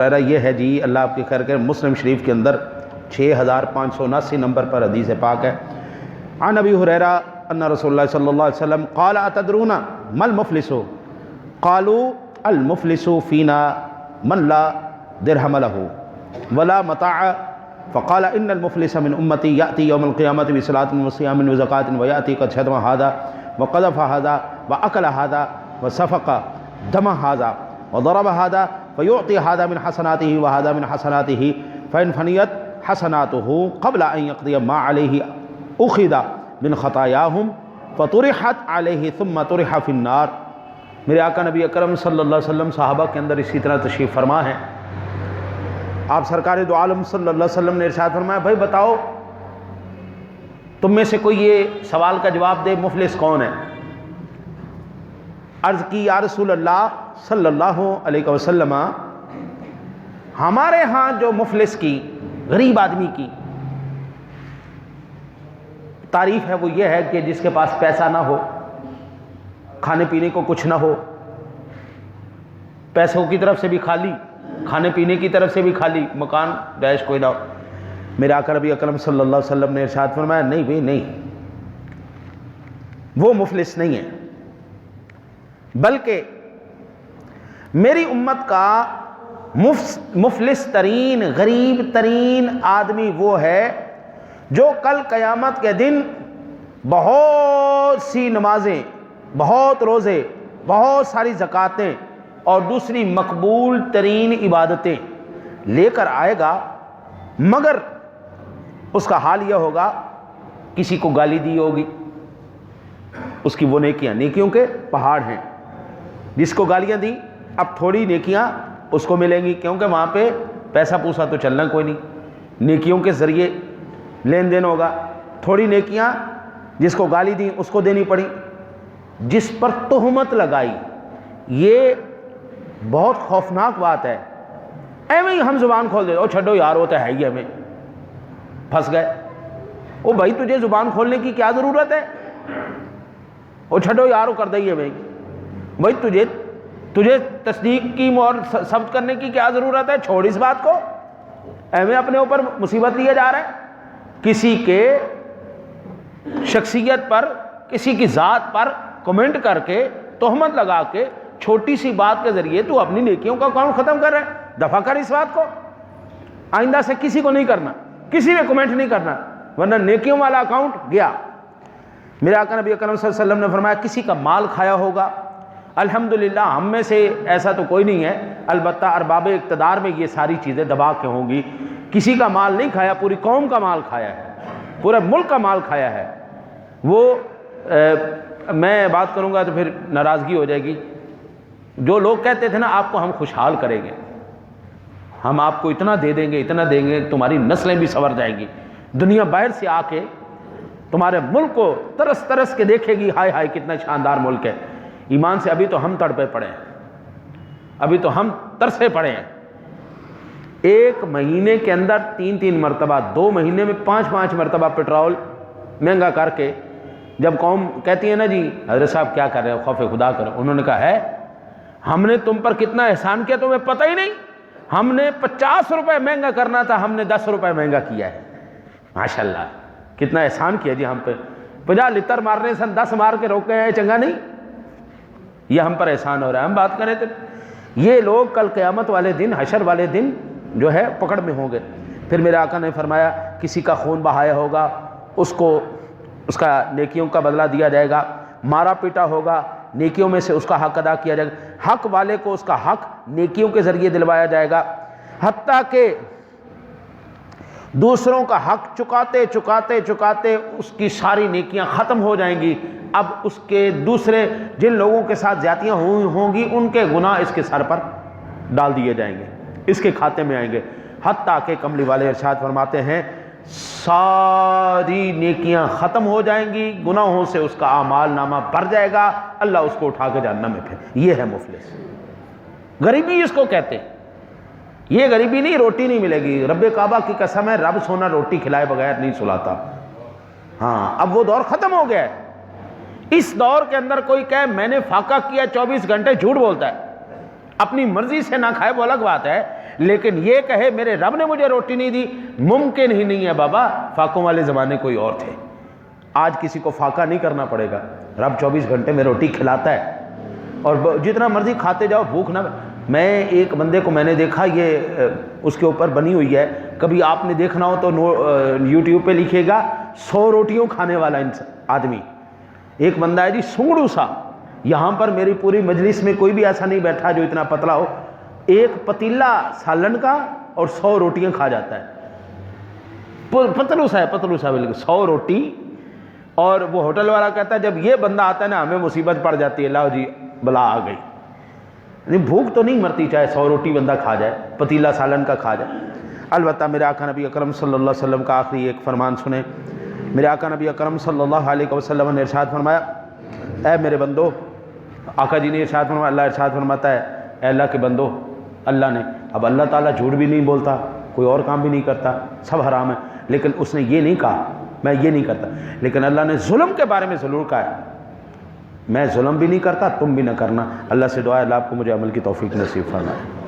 یہ ہے جی، اللہ آپ کی خیر کرے، مسلم شریف کے اندر 6579 نمبر پر حدیث پاک ہے۔ عن ابی ہریرہ ان رسول اللہ صلی اللہ علیہ وسلم قال اتدرون ما المفلس قالوا المفلس فینا من لا درہم له ولا متاع فقال ان المفلس من امتی یأتی یوم القیامت بصلاۃ وصیام وزکاۃ ویأتی قد شتم ھذا وقذف ھذا واکل ھذا وسفک دم ھذا وضرب ھذا فيعطي هذا من حسناته وهذا من حسناته فإن فنيت حسناته قبل أن يقضي ما عليه أخذ من خطاياهم فطرحت عليه ثم طرح في النار۔ میرے آقا نبی اکرم صلی اللہ علیہ وسلم صحابہ کے اندر اسی طرح تشریف فرما ہے۔ آپ سرکار دو عالم صلی اللہ علیہ وسلم نے ارشاد فرمایا، بھائی بتاؤ تم میں سے کوئی یہ سوال کا جواب دے، مفلس کون ہے؟ عرض کی یا رسول اللہ صلی اللہ علیہ وسلم، ہمارے ہاں جو مفلس کی، غریب آدمی کی تعریف ہے وہ یہ ہے کہ جس کے پاس پیسہ نہ ہو، کھانے پینے کو کچھ نہ ہو، پیسوں کی طرف سے بھی خالی، کھانے پینے کی طرف سے بھی خالی، مکان رہائش کوئی نہ ہو۔ میرے آقا نبی اکرم صلی اللہ علیہ وسلم نے ارشاد فرمایا، نہیں بھائی نہیں، وہ مفلس نہیں ہے، بلکہ میری امت کا مفلس ترین، غریب ترین آدمی وہ ہے جو کل قیامت کے دن بہت سی نمازیں، بہت روزے، بہت ساری زکاتیں اور دوسری مقبول ترین عبادتیں لے کر آئے گا، مگر اس کا حال یہ ہوگا کسی کو گالی دی ہوگی، اس کی وہ نیکیاں، نیکیوں کے پہاڑ ہیں، جس کو گالیاں دی اب تھوڑی نیکیاں اس کو ملیں گی، کیونکہ وہاں پہ پیسہ پوسا تو چلنا کوئی نہیں، نیکیوں کے ذریعے لین دین ہوگا، تھوڑی نیکیاں جس کو گالی دی اس کو دینی پڑی، جس پر تہمت لگائی۔ یہ بہت خوفناک بات ہے۔ ایویں ہی ہم زبان کھول دے، او چھڈو یار وہ تو ہے ہی، ہمیں پھنس گئے۔ او بھائی تجھے زبان کھولنے کی کیا ضرورت ہے؟ او چھڈو یار وہ کر دئی ہمیں، بھائی تجھے تصدیق کی اور ثبت کرنے کی کیا ضرورت ہے؟ چھوڑ اس بات کو، ایویں اپنے اوپر مصیبت لیے جا رہا ہے۔ کسی کے شخصیت پر، کسی کی ذات پر کمنٹ کر کے، تہمت لگا کے، چھوٹی سی بات کے ذریعے تو اپنی نیکیوں کا اکاؤنٹ ختم کر رہا ہے۔ دفع کر اس بات کو، آئندہ سے کسی کو نہیں کرنا، کسی نے کمنٹ نہیں کرنا، ورنہ نیکیوں والا اکاؤنٹ گیا۔ میرے آقا نبی اکرم صلی اللہ علیہ وسلم نے فرمایا، کسی کا مال کھایا ہوگا، الحمدللہ ہم میں سے ایسا تو کوئی نہیں ہے، البتہ ارباب اقتدار میں یہ ساری چیزیں دبا کے ہوں گی، کسی کا مال نہیں کھایا، پوری قوم کا مال کھایا ہے، پورے ملک کا مال کھایا ہے۔ وہ میں بات کروں گا تو پھر ناراضگی ہو جائے گی۔ جو لوگ کہتے تھے نا آپ کو ہم خوشحال کریں گے، ہم آپ کو اتنا دے دیں گے، اتنا دیں گے، تمہاری نسلیں بھی سنور جائیں گی، دنیا باہر سے آ کے تمہارے ملک کو ترس ترس کے دیکھے گی، ہائے ہائے کتنا شاندار ملک ہے۔ ایمان سے ابھی تو ہم تڑپے پڑے ہیں، ابھی تو ہم ترسے پڑے ہیں۔ ایک مہینے کے اندر 3 مرتبہ، 2 مہینے میں 5 مرتبہ پیٹرول مہنگا کر کے، جب قوم کہتی ہے نا جی حضرت صاحب کیا کر رہے ہو، خوف خدا کرو، انہوں نے کہا ہے ہم نے تم پر کتنا احسان کیا تمہیں پتہ ہی نہیں، ہم نے 50 روپے مہنگا کرنا تھا، ہم نے 10 روپے مہنگا کیا ہے۔ ماشاءاللہ کتنا احسان کیا جی ہم پہ، 50 لیٹر مارنے سے 10 مار کے روک گئے ہیں، چنگا نہیں؟ یہ ہم پر احسان ہو رہا ہے۔ ہم بات کریں تو یہ لوگ کل قیامت والے دن، حشر والے دن جو ہے پکڑ میں ہوں گے۔ پھر میرے آقا نے فرمایا، کسی کا خون بہایا ہوگا اس کو اس کا نیکیوں کا بدلہ دیا جائے گا، مارا پیٹا ہوگا نیکیوں میں سے اس کا حق ادا کیا جائے گا، حق والے کو اس کا حق نیکیوں کے ذریعے دلوایا جائے گا، حتیٰ کہ دوسروں کا حق چکاتے چکاتے چکاتے اس کی ساری نیکیاں ختم ہو جائیں گی۔ اب اس کے دوسرے جن لوگوں کے ساتھ زیادتیاں ہوں گی ان کے گناہ اس کے سر پر ڈال دیے جائیں گے، اس کے کھاتے میں آئیں گے، حتیٰ کہ کملی والے ارشاد فرماتے ہیں ساری نیکیاں ختم ہو جائیں گی، گناہوں سے اس کا اعمال نامہ بھر جائے گا، اللہ اس کو اٹھا کے جہنم میں پھینک۔ یہ ہے مفلس، غریبی اس کو کہتے ہیں۔ یہ غریبی نہیں، روٹی نہیں ملے گی، رب کعبہ کی قسم ہے رب سونا روٹی کھلائے بغیر نہیں سلاتا۔ ہاں اب وہ دور ختم ہو گیا ہے۔ اس دور کے اندر کوئی کہے میں نے فاقہ کیا 24 گھنٹے، جھوٹ بولتا ہے۔ اپنی مرضی سے نہ کھائے وہ الگ بات ہے، لیکن یہ کہے میرے رب نے مجھے روٹی نہیں دی، ممکن ہی نہیں ہے بابا۔ فاقوں والے زمانے کوئی اور تھے، آج کسی کو فاقہ نہیں کرنا پڑے گا، رب 24 گھنٹے میں روٹی کھلاتا ہے، اور جتنا مرضی کھاتے جاؤ، بھوک نہ۔ میں ایک بندے کو میں نے دیکھا، یہ اس کے اوپر بنی ہوئی ہے، کبھی آپ نے دیکھنا ہو تو یوٹیوب پہ لکھے گا 100 روٹیوں کھانے والا آدمی۔ ایک بندہ ہے جی سنگڑو سا، یہاں پر میری پوری مجلس میں کوئی بھی ایسا نہیں بیٹھا جو اتنا پتلا ہو، ایک پتیلا سالن کا اور 100 روٹیاں کھا جاتا ہے، پتلو سا بالکل 100 روٹی۔ اور وہ ہوٹل والا کہتا ہے جب یہ بندہ آتا ہے نا ہمیں مصیبت پڑ جاتی ہے، لاؤ جی بلا آ گئی۔ نہیں بھوک تو نہیں مرتی چاہے 100 روٹی بندہ کھا جائے، پتیلا سالن کا کھا جائے۔ البتہ میرے آقا نبی اکرم صلی اللہ علیہ وسلم کا آخری ایک فرمان سنیں۔ میرے آقا نبی اکرم صلی اللہ علیہ وسلم نے ارشاد فرمایا، اے میرے بندو، آقا جی نے ارشاد فرمایا، اللہ ارشاد فرماتا ہے اے اللہ کے بندو، اللہ نے، اب اللہ تعالیٰ جھوٹ بھی نہیں بولتا، کوئی اور کام بھی نہیں کرتا، سب حرام ہے، لیکن اس نے یہ نہیں کہا میں یہ نہیں کرتا، لیکن اللہ نے ظلم کے بارے میں ضرور کہا ہے، میں ظلم بھی نہیں کرتا، تم بھی نہ کرنا۔ اللہ سے دعا ہے اللہ آپ کو مجھے عمل کی توفیق نصیب فرمائے۔